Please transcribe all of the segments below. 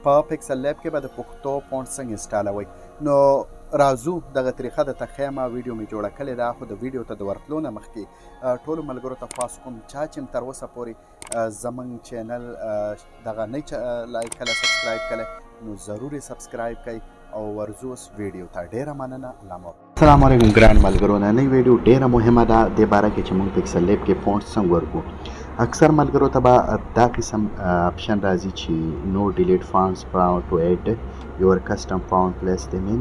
په پکسلاب کې به د پښتو فونټ څنګه انسټالوئ. نو راځو دغه طریقه درته ښیم. ویډیو مې جوړه کړې ده، خو د ویډیو ته د ورتلو نه مخکې ټولو ملګرو ته خواست کوم چا چې تر اوسه پورې زموږ چینل دغه نه لایک کړی سبسکرایب کړی نو ضروري سبسکرایب کړئ او ورځو اوس ویډیو ته. ډېره مننه. السلام علیکم ګران ملګرو. نننۍ ویډیو ډېره مهمه ده دې باره کې چې موږ پکسلاب کې فونټ څنګه ورکو. اکثر ملګرو ته به دا قسم اپشن راځي چې نو ډیلیټ فونټس to add your custom font place them in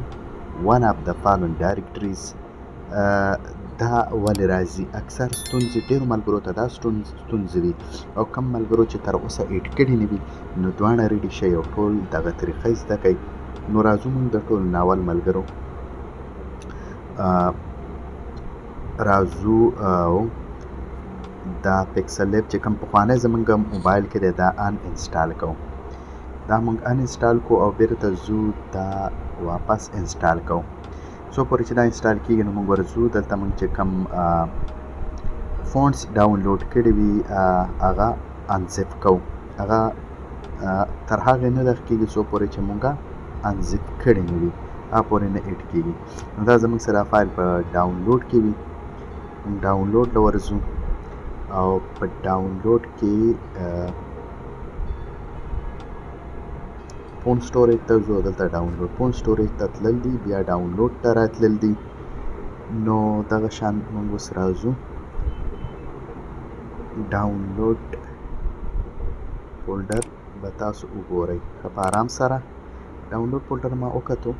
one of the following directories. دا ولې راځي؟ اکثر ستونزې ډېرو ملګرو ته دا ستونزې وي او کم ملګرو چې تر اوسه ایډ کړي نه وي نو دواړه ریډي شئ او ټول دغه طریقه زده کړئ. نو راځو موږ د ټول ناول ملګرو راځو او دا پکسلاب چې کوم پخوانی زموږ موبایل کې دی دا ان انسټال کوو. دا موږ ان انسټال کوو او بیرته ځو دا واپس انسټال کوو. څو پورې چې دا انسټال کېږي نو موږ ورځو دلته موږ چې کوم فونټس ډاونلوډ کړي وي هغه انزپ کوو. هغه تر هغې نه دغه کېږي څو پورې چې موږ انزپ کړي نه وي هغه پورې نه ایډ کېږي. نو دا زموږ سره فایل په ډاونلوډ کې وي. موږ ډاونلوډ له ورځو او په ډاونلوډ کې فون سټوریج ته ځو. دلته ډاونلوډ فون سټوریج ته تلل دي بیا ډاونلوډ ته راتلل دي. نو دغه شان موږ اوس راځو ډاونلوډ فولډر به تاسو وګورئ ښه په ارام سره. ډاونلوډ فولډر ما وکتو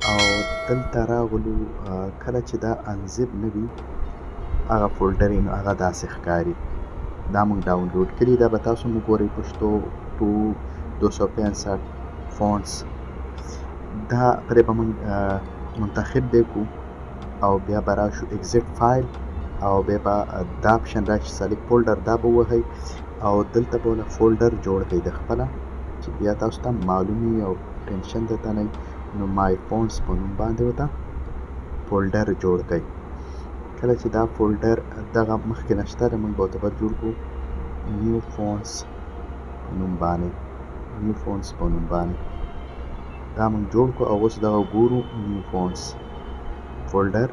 او دلته راغلو. کله چې دا انزپ نه وي هغه فولډر یې نو هغه داسې ښکاري. دا موږ ډاونلوډ کړي دا به تاسو هم وګورئ پشتو 265 فونټس. دا پرې به موږ منتخب دی کو او بیا به راشو ایگزیټ فایل او بیا به دا اپشن راشي سلیکټ فولډر دا به ووهئ او دلته به ونه فولډر جوړ کړئ د خپله چې بیا تاسو ته معلوم وي او ټینشن درته نه وي. نو مای فونټس په نوم باندې ورته فولډر جوړ کړئ. کله چې دا فولډر دغه مخکې نه شته موږ به ورته بل جوړ کړو نیو فونټس په نوم باندې نیو فونټس په نوم باندې دا موږ جوړ کړو او اوس دغه ګورو نیو فونټس فولډر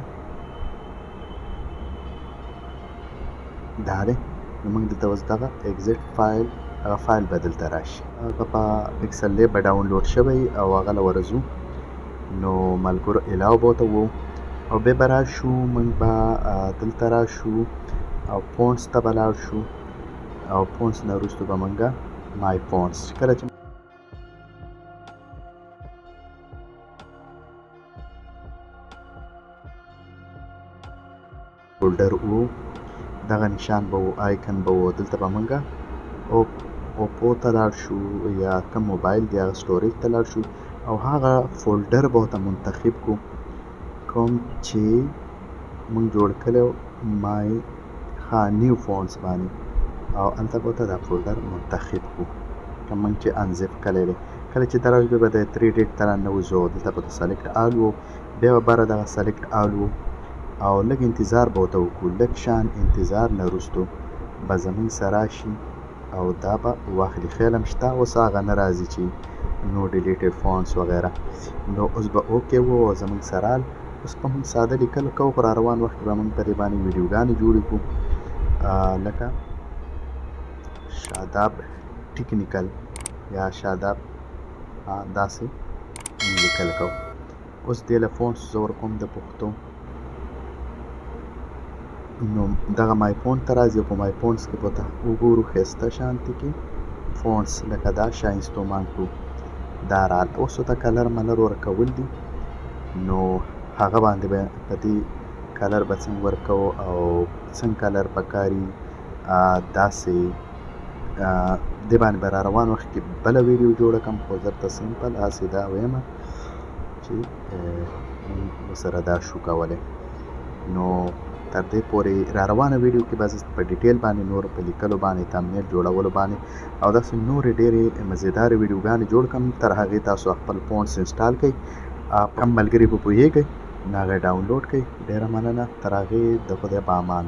دا دی. نو موږ دلته اوس دغه ایگزیټ فایل هغه فایل به دلته راشي. هغه په پکسلاب به ډاونلوډ شوی او هغه له ورځو نو ملګرو الاو به ورته وو او بیا به راشو موږ به دلته راشو او فونټس ته به لاړ شو او فونټس نه وروسته به موږ مای فونټس کله چې فولډر وو دغه نشان به وو آیکن به وو دلته به موږ اوپو ته لاړ شو یا کوم موبایل دی هغه سټوریج ته لاړ شو او هغه فولډر به ورته منتخب کړو کوم چې موږ جوړ کړی مای نیو فونټس باندې او هلته به ورته دا فولډر منتخب کړو کوم موږ چې انزپ کړی دی. کله چې دا راوځي بیا به د 3 ډیټ ته راننوځو دلته به سلیکټ آل وو بیا به بره دغه سلیکټ آل وو او لږ انتظار به ورته وکړو. لږ شان انتظار نه وروستو به زموږ سره راشي او دا به واخلي. خیال هم شته اوس هغه نه راځي چې نو ډیلیټډ فونټس وغیره. نو اوس به اوکې وو او زموږ سره اوس به موږ ساده لیکل کوو. په راروان وخت کې به موږ په دې باندې ویډیوګانې جوړې کړو لکه شاداب ټیکنیکل یا شاداب داسې لیکل کوو. اوس دې له فونټس زه ورکوم د پښتو. نو دغه مای فونټ ته راځي او په مای فونټس کې به ورته وګورو ښایسته شانتي کې فونټس لکه دا شاینستومان ټو دا راغله. اوس ورته کلر ملر ورکول دي نو هغه باندې به په دې کلر به څنګه ورکوو او څنګه کلر پکاري داسې دې باندې به را روان وخت کې بله ویډیو جوړه کړم خو زه درته سمپل هسې دا ویمه چې ورسره دا شو کولی. نو تر دې پورې را روانه ویډیو کې به زه په ډیټیل باندې نور په لیکلو باندې تمنیل جوړولو باندې او داسې نورې ډېرې مزیدارې ویډیوګانې جوړ کړم. تر هغې تاسو خپل فونټس انسټال کړئ. کم ملګري به پوهېږئ نو هغه ډاونلوډ کړئ. ډېره مننه. تر هغې د خدای په امان.